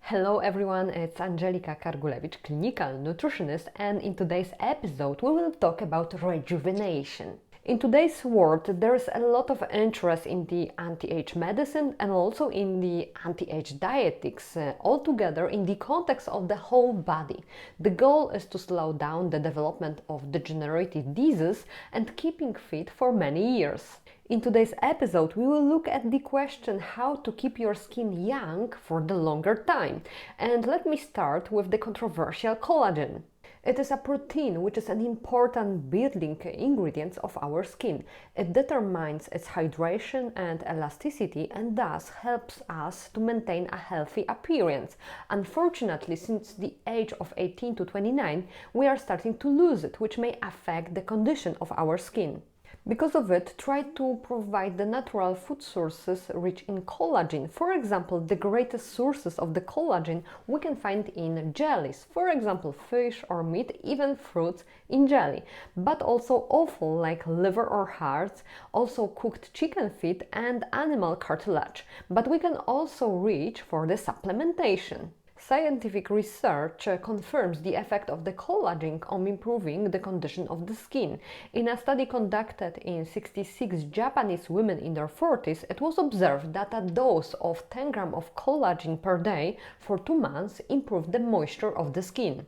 Hello everyone, it's Angelika Kargulewicz, clinical nutritionist, and in today's episode we will talk about rejuvenation. In today's world, there's a lot of interest in the anti-age medicine and also in the anti-age dietetics, altogether in the context of the whole body. The goal is to slow down the development of degenerative diseases and keeping fit for many years. In today's episode, we will look at the question how to keep your skin young for the longer time. And let me start with the controversial collagen. It is a protein which is an important building ingredient of our skin. It determines its hydration and elasticity and thus helps us to maintain a healthy appearance. Unfortunately, since the age of 18 to 29, we are starting to lose it, which may affect the condition of our skin. Because of it, try to provide the natural food sources rich in collagen. For example, the greatest sources of the collagen we can find in jellies, for example, fish or meat, even fruits in jelly, but also offal like liver or hearts, also cooked chicken feet and animal cartilage. But we can also reach for the supplementation. Scientific research confirms the effect of the collagen on improving the condition of the skin. In a study conducted in 66 Japanese women in their 40s, it was observed that a dose of 10 grams of collagen per day for 2 months improved the moisture of the skin.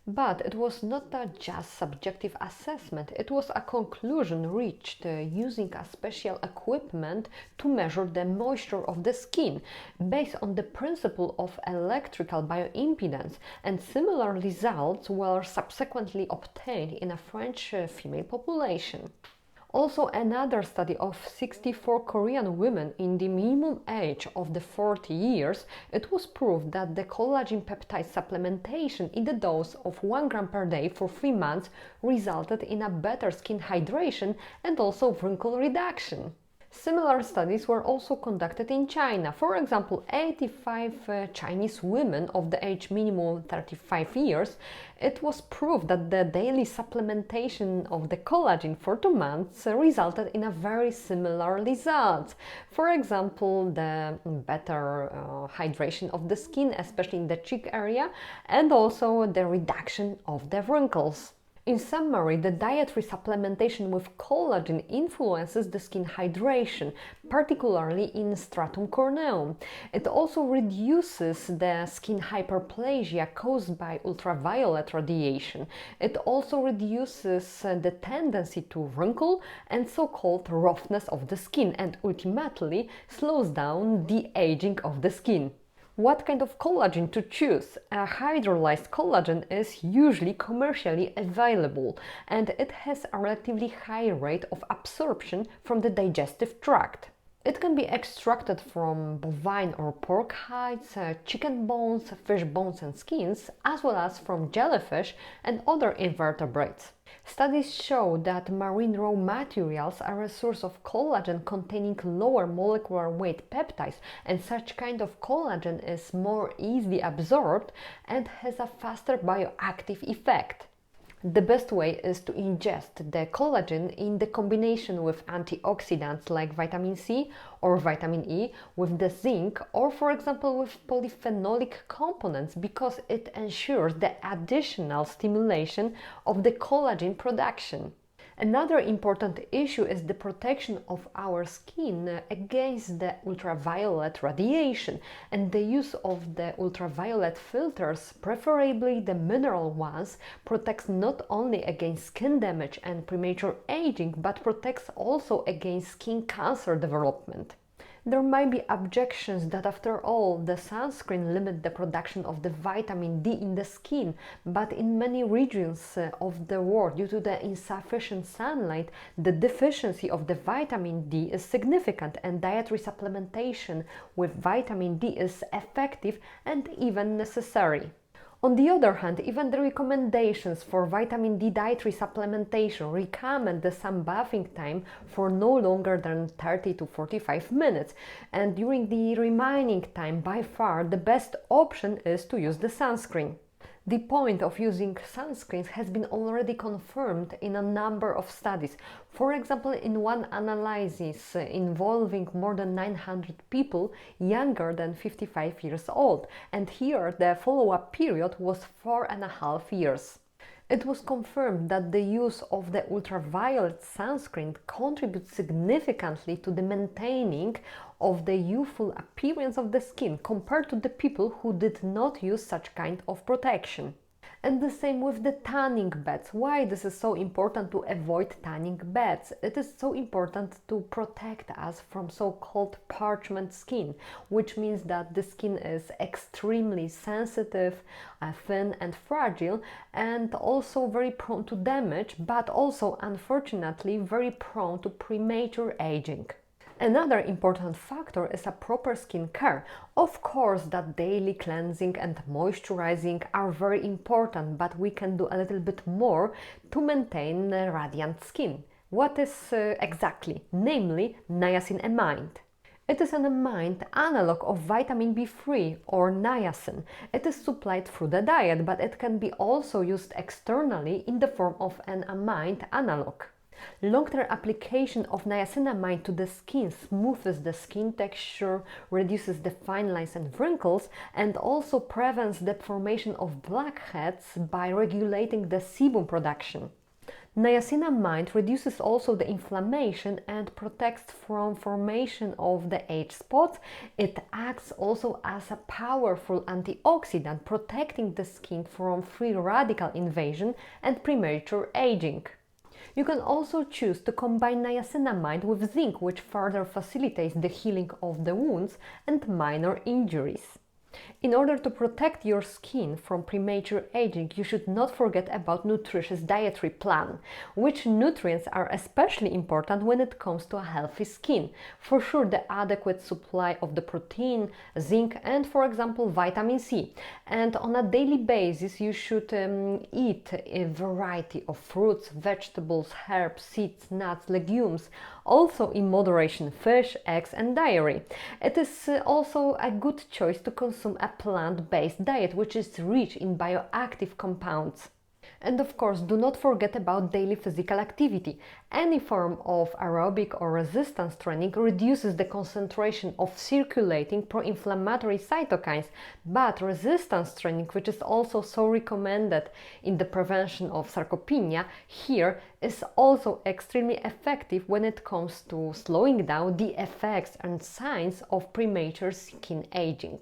But it was not a just subjective assessment, it was a conclusion reached using a special equipment to measure the moisture of the skin based on the principle of electrical bioimpedance, and similar results were subsequently obtained in a French female population. Also, another study of 64 Korean women in the minimum age of the 40 years, it was proved that the collagen peptide supplementation in the dose of 1 gram per day for 3 months resulted in a better skin hydration and also wrinkle reduction. Similar studies were also conducted in China. For example, 85 Chinese women of the age minimum 35 years, it was proved that the daily supplementation of the collagen for 2 months resulted in a very similar results. For example, the better hydration of the skin, especially in the cheek area, and also the reduction of the wrinkles. In summary, the dietary supplementation with collagen influences the skin hydration, particularly in stratum corneum. It also reduces the skin hyperplasia caused by ultraviolet radiation. It also reduces the tendency to wrinkle and so-called roughness of the skin, and ultimately slows down the aging of the skin. What kind of collagen to choose? A hydrolyzed collagen is usually commercially available and it has a relatively high rate of absorption from the digestive tract. It can be extracted from bovine or pork hides, chicken bones, fish bones and skins, as well as from jellyfish and other invertebrates. Studies show that marine raw materials are a source of collagen containing lower molecular weight peptides, and such kind of collagen is more easily absorbed and has a faster bioactive effect. The best way is to ingest the collagen in the combination with antioxidants like vitamin C or vitamin E, with the zinc, or for example with polyphenolic components, because it ensures the additional stimulation of the collagen production. Another important issue is the protection of our skin against the ultraviolet radiation, and the use of the ultraviolet filters, preferably the mineral ones, protects not only against skin damage and premature aging, but protects also against skin cancer development. There might be objections that after all, the sunscreen limit the production of the vitamin D in the skin, but in many regions of the world, due to the insufficient sunlight, the deficiency of the vitamin D is significant, and dietary supplementation with vitamin D is effective and even necessary. On the other hand, even the recommendations for vitamin D dietary supplementation recommend the sunbathing time for no longer than 30 to 45 minutes, and during the remaining time, by far the best option is to use the sunscreen. The point of using sunscreens has been already confirmed in a number of studies. For example, in one analysis involving more than 900 people younger than 55 years old, and here the follow-up period was 4.5 years. It was confirmed that the use of the ultraviolet sunscreen contributes significantly to the maintaining of the youthful appearance of the skin compared to the people who did not use such kind of protection. And the same with the tanning beds. Why this is so important to avoid tanning beds? It is so important to protect us from so-called parchment skin, which means that the skin is extremely sensitive, thin and fragile, and also very prone to damage, but also unfortunately very prone to premature aging. Another important factor is a proper skin care. Of course, that daily cleansing and moisturizing are very important, but we can do a little bit more to maintain a radiant skin. What is exactly? Namely, niacinamide. It is an amide analog of vitamin B3 or niacin. It is supplied through the diet, but it can be also used externally in the form of an amide analog. Long-term application of niacinamide to the skin smooths the skin texture, reduces the fine lines and wrinkles, and also prevents the formation of blackheads by regulating the sebum production. Niacinamide reduces also the inflammation and protects from formation of the age spots. It acts also as a powerful antioxidant, protecting the skin from free radical invasion and premature aging. You can also choose to combine niacinamide with zinc, which further facilitates the healing of the wounds and minor injuries. In order to protect your skin from premature aging, you should not forget about nutritious dietary plan. Which nutrients are especially important when it comes to a healthy skin? For sure, the adequate supply of the protein, zinc, and for example vitamin C. And on a daily basis, you should eat a variety of fruits, vegetables, herbs, seeds, nuts, legumes. Also in moderation, fish, eggs, and dairy. It is also a good choice to consume a plant-based diet which is rich in bioactive compounds. And of course, do not forget about daily physical activity. Any form of aerobic or resistance training reduces the concentration of circulating pro-inflammatory cytokines, but resistance training, which is also so recommended in the prevention of sarcopenia, here is also extremely effective when it comes to slowing down the effects and signs of premature skin aging.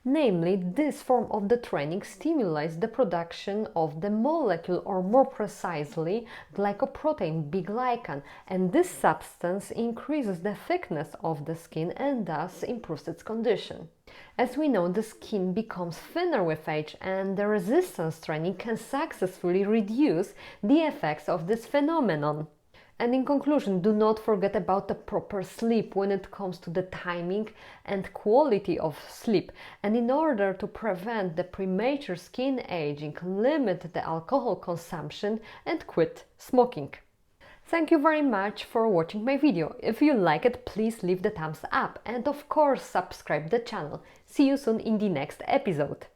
Namely, this form of the training stimulates the production of the molecule, or more precisely, glycoprotein B-glycan, and this substance increases the thickness of the skin and thus improves its condition. As we know, the skin becomes thinner with age, and the resistance training can successfully reduce the effects of this phenomenon. And in conclusion, do not forget about the proper sleep when it comes to the timing and quality of sleep. And in order to prevent the premature skin aging, limit the alcohol consumption and quit smoking. Thank you very much for watching my video. If you like it, please leave the thumbs up and of course subscribe the channel. See you soon in the next episode.